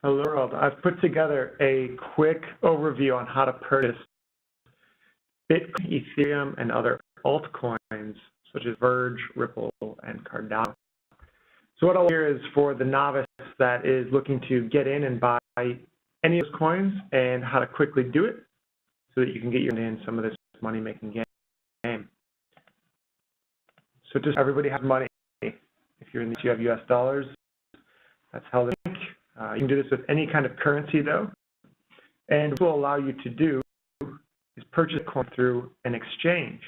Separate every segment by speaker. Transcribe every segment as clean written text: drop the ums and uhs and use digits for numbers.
Speaker 1: Hello world. I've put together a quick overview on how to purchase Bitcoin, Ethereum, and other altcoins such as Verge, Ripple, and Cardano. So what I'll do here is for the novice that is looking to get in and buy any of those coins and how to quickly do it so that you can get your in some of this money-making game. So just everybody has money. If you're in the you have US dollars, that's how they think. You can do this with any kind of currency though. And what will allow you to do is purchase coin through an exchange.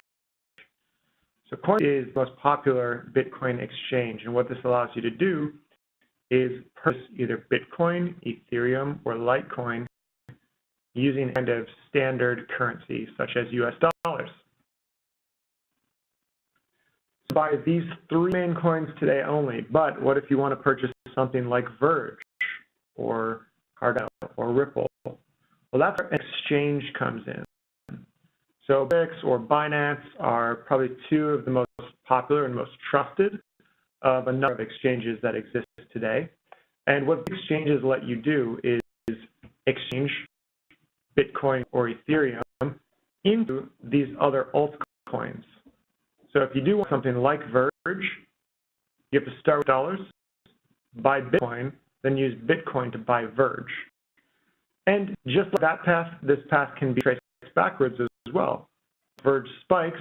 Speaker 1: So Coin is the most popular Bitcoin exchange, and what this allows you to do is purchase either Bitcoin, Ethereum, or Litecoin using kind of standard currency such as US dollars. So buy these three main coins today only, but what if you want to purchase something like Verge or Cardano or Ripple? Well, that's where exchange comes in. So Bix or Binance are probably two of the most popular and most trusted of a number of exchanges that exist today. And what exchanges let you do is exchange Bitcoin or Ethereum into these other altcoins. So if you do want something like Verge, you have to start with dollars, buy Bitcoin, then use Bitcoin to buy Verge. And just like that path, this path can be traced backwards as well. Verge spikes,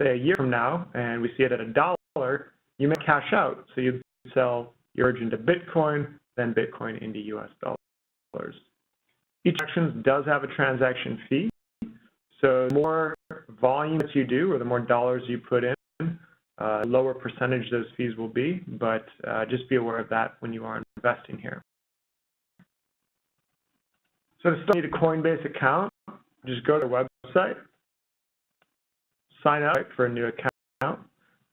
Speaker 1: say a year from now, and we see it at $1, you may cash out. So you sell your Verge into Bitcoin, then Bitcoin into US dollars. Each transaction does have a transaction fee. So the more volume that you do, or the more dollars you put in, lower percentage those fees will be, but just be aware of that when you are investing here. So to start, you need a Coinbase account. Just go to their website, sign up for a new account.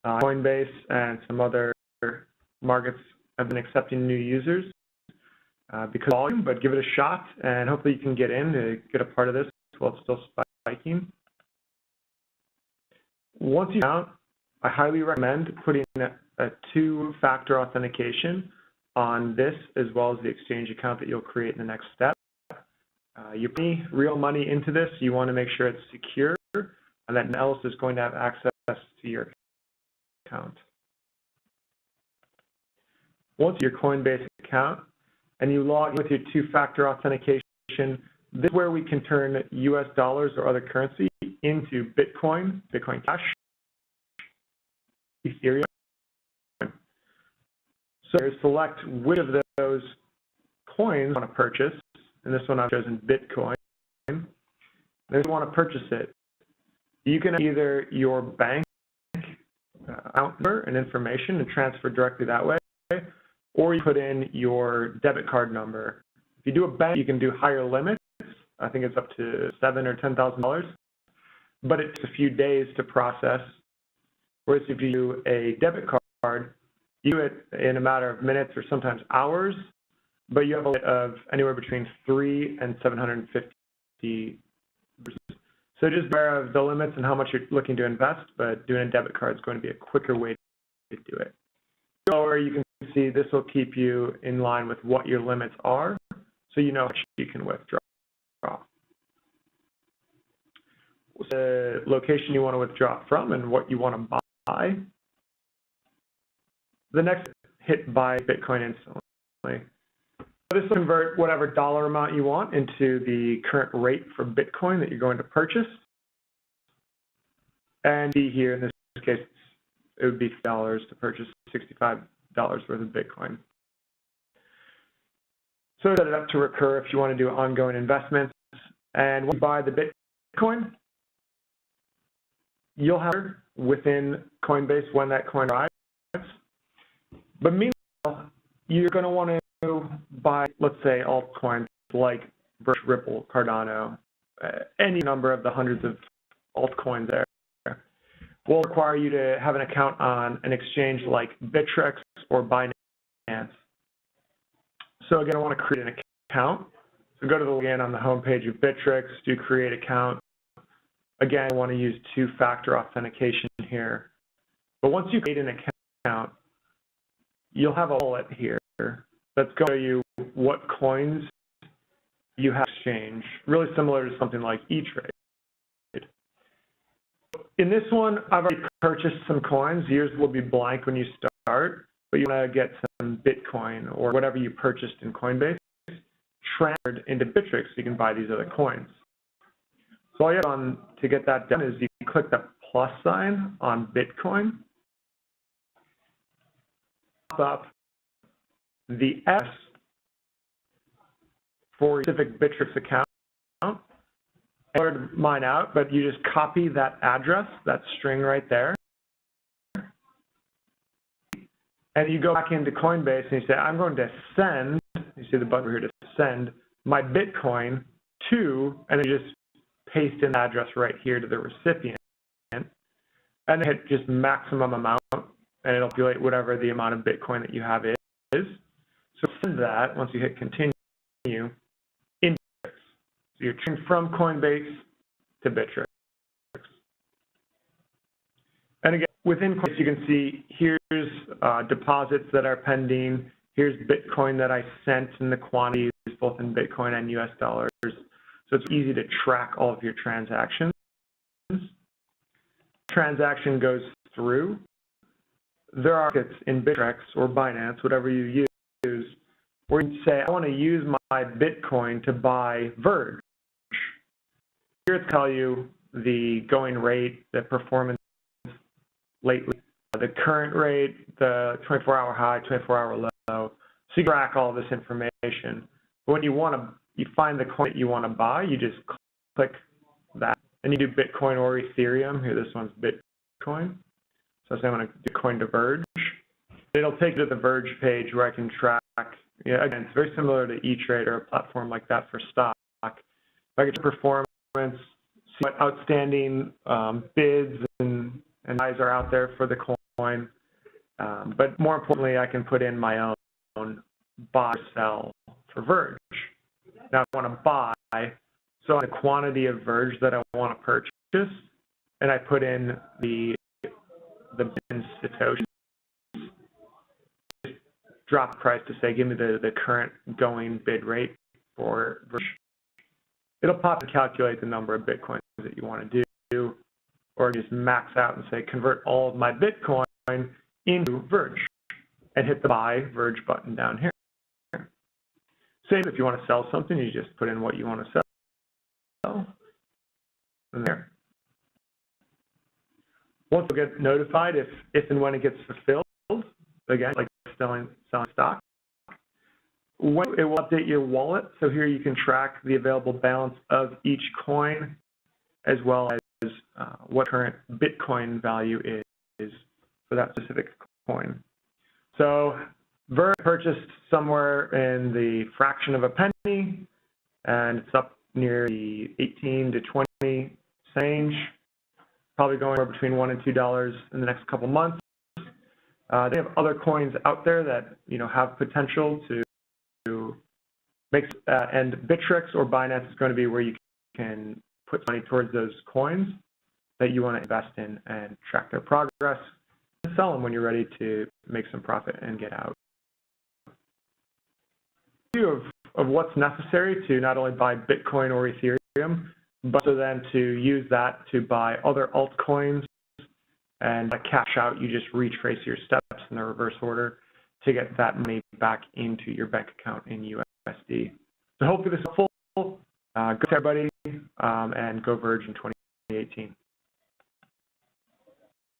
Speaker 1: Coinbase and some other markets have been accepting new users because of volume, but give it a shot, and hopefully you can get in to get a part of this while it's still spiking. Once you count, I highly recommend putting a two-factor authentication on this as well as the exchange account that you'll create in the next step. You put real money into this, you want to make sure it's secure and that no one else is going to have access to your account. Once your Coinbase account and you log in with your two-factor authentication, this is where we can turn US dollars or other currency into Bitcoin, Bitcoin Cash, Ethereum. So select which of those coins you want to purchase. And this one I've chosen Bitcoin. Then you want to purchase it. You can either your bank account number and information and transfer directly that way, or you put in your debit card number. If you do a bank, you can do higher limits. I think it's up to $7,000 or $10,000, but it takes a few days to process. Whereas if you do a debit card, you do it in a matter of minutes or sometimes hours, but you have a limit of anywhere between 3 and 750. So just be aware of the limits and how much you're looking to invest, but doing a debit card is going to be a quicker way to do it. Lower, you can see this will keep you in line with what your limits are, so you know how much you can withdraw. The location you want to withdraw from and what you want to buy. The next, hit buy Bitcoin instantly. This will convert whatever dollar amount you want into the current rate for Bitcoin that you're going to purchase. And here, in this case, it would be $3 to purchase $65 worth of Bitcoin. So set it up to recur if you want to do ongoing investments. And when you buy the Bitcoin, you'll have it within Coinbase when that coin arrives. But meanwhile, you're going to want to buy, let's say, altcoins like Verge, Ripple, Cardano, any number of the hundreds of altcoins there. Will require you to have an account on an exchange like Bittrex or Binance. So again, I want to create an account. So go to the login on the homepage of Bittrex, do create account. Again, I want to use two-factor authentication here. But once you create an account, you'll have a wallet here that's going to show you what coins you have exchanged, really similar to something like E-Trade. In this one, I've already purchased some coins. Yours will be blank when you start, but you want to get some Bitcoin or whatever you purchased in Coinbase transferred into Bittrex so you can buy these other coins. So all you have to get that done is you click the plus sign on Bitcoin, pop up the S for your specific Bittrex account. I ordered mine out, but you just copy that address, that string right there, and you go back into Coinbase and you say, I'm going to send, you see the button here to send my Bitcoin to, and you just paste in the address right here to the recipient, and then hit just maximum amount, and it'll calculate whatever the amount of Bitcoin that you have is. So send that, once you hit continue, in Bittrex. So you're turning from Coinbase to Bittrex. And again, within Coinbase, you can see here's deposits that are pending. Here's Bitcoin that I sent in the quantities, both in Bitcoin and US dollars. So it's easy to track all of your transactions. Transaction goes through. There are markets in Bittrex or Binance, whatever you use, where you say, I want to use my Bitcoin to buy Verge. Here it's tell you the going rate, the performance lately, the current rate, the 24-hour high, 24-hour low. So you track all this information. But when you find the coin that you want to buy, you just click that, and you do Bitcoin or Ethereum. Here, this one's Bitcoin. So say I want to do Bitcoin to Verge. It'll take you to the Verge page where I can track. Yeah, again, it's very similar to E-Trade or a platform like that for stock. If I get performance, see what outstanding bids and buys are out there for the coin. But more importantly, I can put in my own buy or sell for Verge. Now I want to buy, so the quantity of Verge that I want to purchase, and I put in the Satoshi, drop the price to say, give me the current going bid rate for Verge. It'll pop and calculate the number of Bitcoins that you want to do, or just max out and say, convert all of my Bitcoin into Verge, and hit the buy Verge button down here. Same if you want to sell something, you just put in what you want to sell, and there. Once you get notified if and when it gets fulfilled, again, like selling stock, when it will update your wallet. So here you can track the available balance of each coin, as well as what current Bitcoin value is for that specific coin. So Verge purchased somewhere in the fraction of a penny, and it's up near the 18 to 20 range, probably going between $1 and $2 in the next couple months. They have other coins out there that have potential to make, and Bittrex or Binance is going to be where you can put money towards those coins that you want to invest in and track their progress and sell them when you're ready to make some profit and get out. Of what's necessary to not only buy Bitcoin or Ethereum, but also then to use that to buy other altcoins and cash out. You just retrace your steps in the reverse order to get that money back into your bank account in USD. So hopefully this is helpful. Good to everybody, and go Verge in 2018.